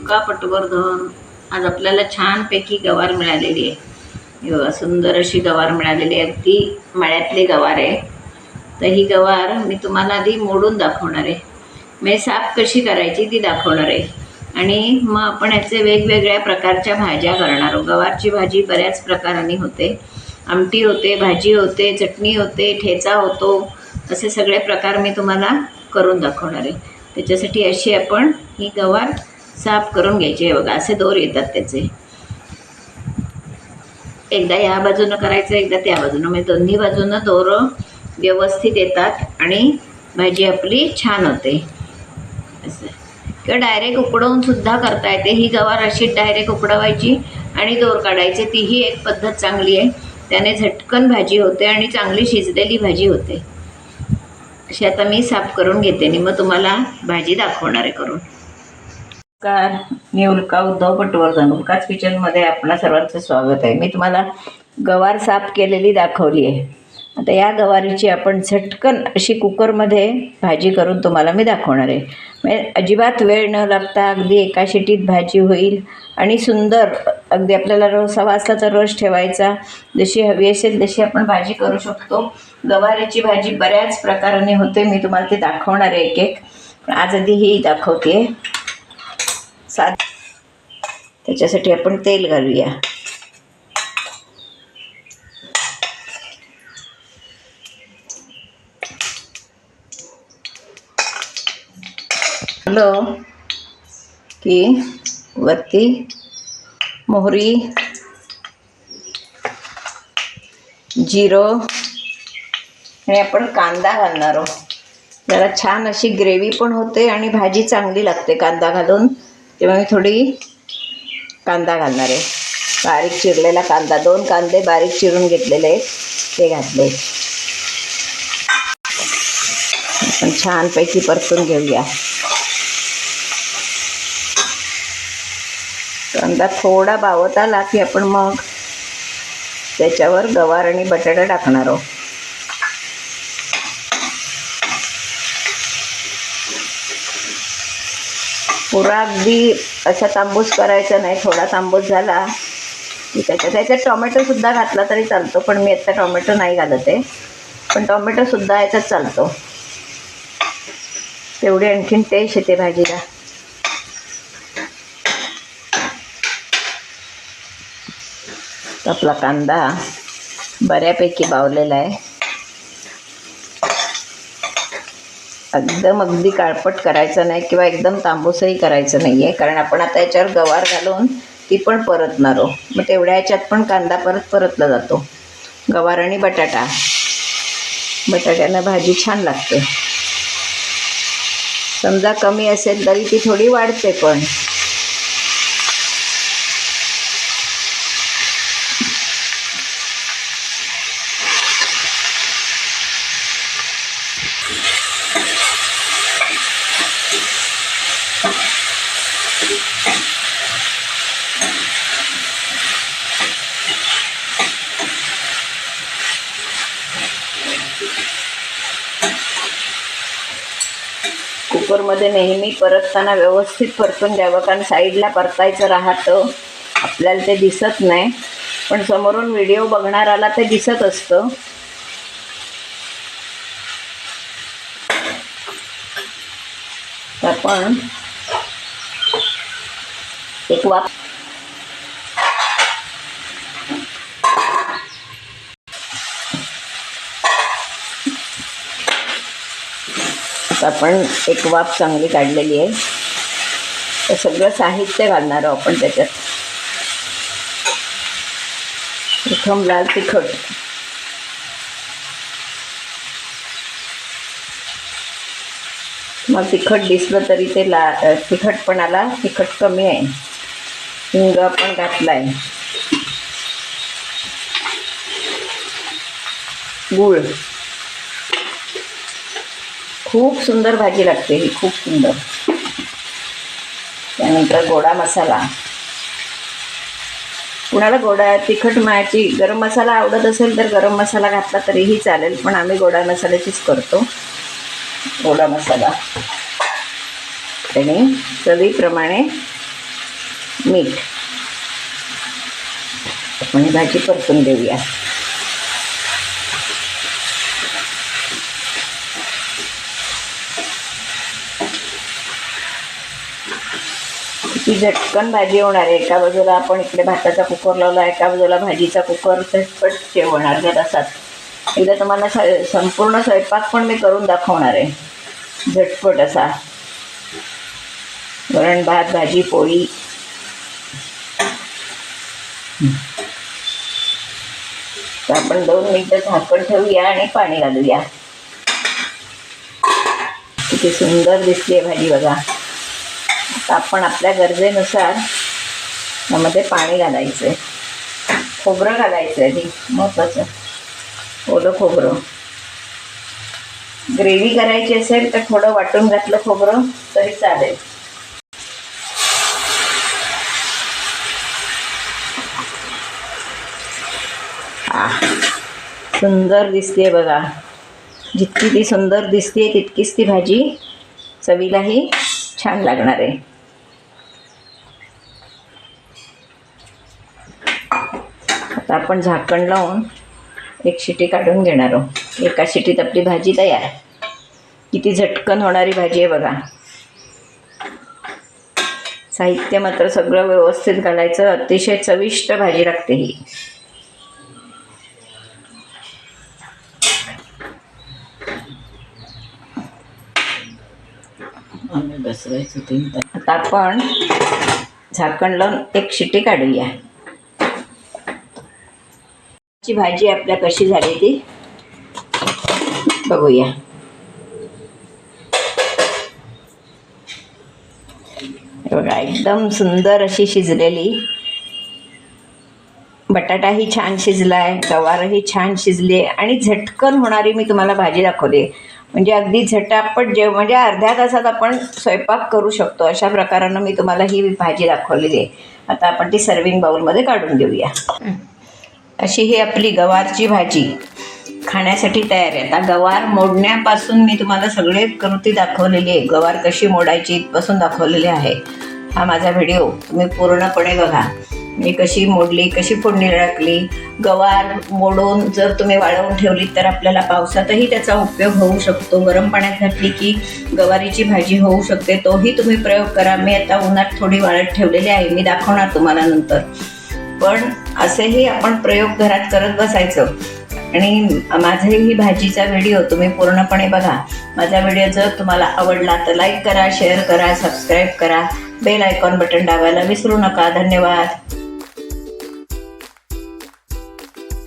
मुलगा पटवर्धन. आज आपल्याला छानपैकी गवार मिळालेली आहे. हे बघा, सुंदर अशी गवार मिळालेली आहे. अगदी मळ्यातली गवार आहे. तर ही गवार मी तुम्हाला आधी मोडून दाखवणार आहे. मी साफ कशी करायची ती दाखवणार आहे. आणि मग आपण याचे वेगवेगळ्या प्रकारच्या भाज्या करणार आहोत. गवारची भाजी बऱ्याच प्रकारांनी होते. आमटी होते, भाजी होते, चटणी होते, ठेचा होतो. असे सगळे प्रकार मी तुम्हाला करून दाखवणार आहे. त्याच्यासाठी अशी आपण ही गवार साफ करून घ्यायची आहे. बघा, असे दोर येतात त्याचे. एकदा या बाजूनं करायचं, एकदा त्या बाजूनं, म्हणजे दोन्ही बाजूनं दोर व्यवस्थित येतात आणि भाजी आपली छान होते. असं किंवा डायरेक्ट उकडवून सुद्धा करता येते. ही गवार अशी डायरेक्ट उकडवायची आणि दोर काढायचे, तीही एक पद्धत चांगली आहे. त्याने झटकन भाजी होते आणि चांगली शिजलेली भाजी होते. अशी आता मी साफ करून घेते आणि मग तुम्हाला भाजी दाखवणार आहे करून. नमस्कार, मी उल्का उद्धव पटवर्धन. उल्काच किचनमध्ये आपणा सर्वांचं स्वागत आहे. मी तुम्हाला गवार साफ केलेली दाखवली आहे. आता या गवारीची आपण झटकन अशी कुकरमध्ये भाजी करून तुम्हाला मी दाखवणार आहे. म्हणजे अजिबात वेळ न लागता अगदी एका शिटीत भाजी होईल आणि सुंदर. अगदी आपल्याला रस हवा असला तर रस ठेवायचा, जशी हवी असेल तशी आपण भाजी करू शकतो. गवारीची भाजी बऱ्याच प्रकाराने होते. मी तुम्हाला ते दाखवणार आहे एक एक. पण आज आधी ही दाखवते. त्याच्यासाठी आपण तेल घालूया. की वरती मोहरी, जिरं आणि आपण कांदा घालणार आहोत. जरा छान अशी ग्रेव्ही पण होते आणि भाजी चांगली लागते कांदा घालून. तेव्हा मी थोडी कांदा घालणार आहे. बारीक चिरलेला कांदा, 2 कांदे बारीक चिरून घेतलेले आहेत, ते घातले. आपण छानपैकी परतून घेऊया. कांदा थोडा बावत आला की आपण मग त्याच्यावर गवार आणि बटाटा टाकणार आहोत. पुरा अगदी असा तांबूस करायचा नाही. थोडा तांबूस झाला की त्याच्यात टोमॅटोसुद्धा घातला तरी चालतो. पण मी आता टोमॅटो नाही घालत आहे. पण टोमॅटोसुद्धा याच्यात चालतो. तेवढी आणखीन टेस्ट येते भाजीला. आपला कांदा बऱ्यापैकी बावलेला आहे. एकदम अगदी काळपट करायचं नाही किंवा एकदम तांबूसही करायचं नाही आहे, कारण आपण आता याच्यावर गवार घालून ती पण परतणार आहोत. मग तेवढ्या याच्यात पण कांदा परतला जातो. गवार आणि बटाट्यानं भाजी छान लागते. समजा कमी असेल तरी ती थोडी वाढते. पण कुकरमध्ये नेहमी परतताना व्यवस्थित परतून द्यावं, कारण साईडला परतायचं राहतं. आपल्याला ते दिसत नाही, पण समोरून व्हिडिओ बघणाराला ते दिसत असतं. आपण एक वाफ चांगली काढलेली आहे. तर सगळं साहित्य घालणार आहोत आपण त्याच्यात. प्रथम लाल तिखट, मग तिखट दिसलं तरी ते तिखटपणाला तिखट कमी आहे. हिंग आपण घातलाय. गूळ, खूप सुंदर भाजी लागते ही, खूप सुंदर. त्यानंतर गोडा मसाला. कुणाला गोडा तिखट मायाची गरम मसाला आवडत असेल तर गरम मसाला घातला तरीही चालेल, पण आम्ही गोडा मसाल्याचीच करतो. गोडा मसाला आणि चवीप्रमाणे मीठ. आपण ही भाजी परतून देऊया. किती झटकन भाजी होणार आहे. एका बाजूला आपण इकडे भाताचा कुकर लावला, एका बाजूला भाजीचा कुकर. झटपट जेवणार जरासात. एकदा तुम्हाला संपूर्ण स्वयंपाक पण मी करून दाखवणार आहे, झटपट असा. वरण भात, भाजी, पोळी. तर आपण 2 मिनिटं झाकण ठेवूया आणि पाणी घालूया. किती सुंदर दिसते भाजी बघा. आता आपण आपल्या गरजेनुसार त्यामध्ये पाणी घालायचं आहे. खोबरं घालायचं आहे आधी, महत्त्वाचं ओलं खोबरं. ग्रेव्ही करायची असेल तर थोडं वाटून घातलं खोबरं तरी चालेल. सुंदर दिसते बघा. जितकी ती सुंदर दिसते तितकीच ती भाजी चवीलाही छान लागणार आहे. आता आपण झाकण लावून 1 शिटी काढून घेणार आहोत. एका शिटीत आपली भाजी तयार. किती झटकन होणारी भाजी आहे बघा. साहित्य मात्र सगळं व्यवस्थित घालायचं. अतिशय चविष्ट भाजी लागते ही. आता आपण झाकण लावून 1 शिटी काढूया. भाजी आपल्या कशी झाली ती बघूया. बघा एकदम सुंदर अशी शिजलेली. बटाटाही छान शिजलाय, गवारही छान शिजले आणि झटकन होणारी मी तुम्हाला भाजी दाखवली. म्हणजे अगदी झटापट म्हणजे अर्ध्या तासात आपण स्वयंपाक करू शकतो अशा प्रकारानं मी तुम्हाला ही भाजी दाखवलेली आहे. आता आपण ती सर्विंग बाउलमध्ये काढून घेऊया. अशी ही आपली गवारची भाजी खाण्यासाठी तयार आहे. आता गवार मोडण्यापासून मी तुम्हाला सगळे कृती दाखवलेली आहे. गवार कशी मोडायची इथपासून दाखवलेली आहे. हा माझा व्हिडिओ तुम्ही पूर्णपणे बघा. मी कशी मोडली, कशी फोडणीला टाकली. गवार मोडून जर तुम्ही वाळवून ठेवली तर आपल्याला पावसातही त्याचा उपयोग होऊ शकतो. गरम पाण्यात घातली की गवारीची भाजी होऊ शकते. तोही तुम्ही प्रयोग करा. मी आता उन्हात थोडी वाळत ठेवलेली आहे, मी दाखवणार तुम्हाला नंतर. पण असेही आपण प्रयोग घरात करत बसायचं. आणि माझाही ही भाजीचा व्हिडिओ तुम्ही पूर्णपणे बघा. माझा व्हिडिओ जर तुम्हाला आवडला तर लाईक करा, शेअर करा, सबस्क्राईब करा. बेल आयकॉन बटन दाबायला विसरू नका. धन्यवाद.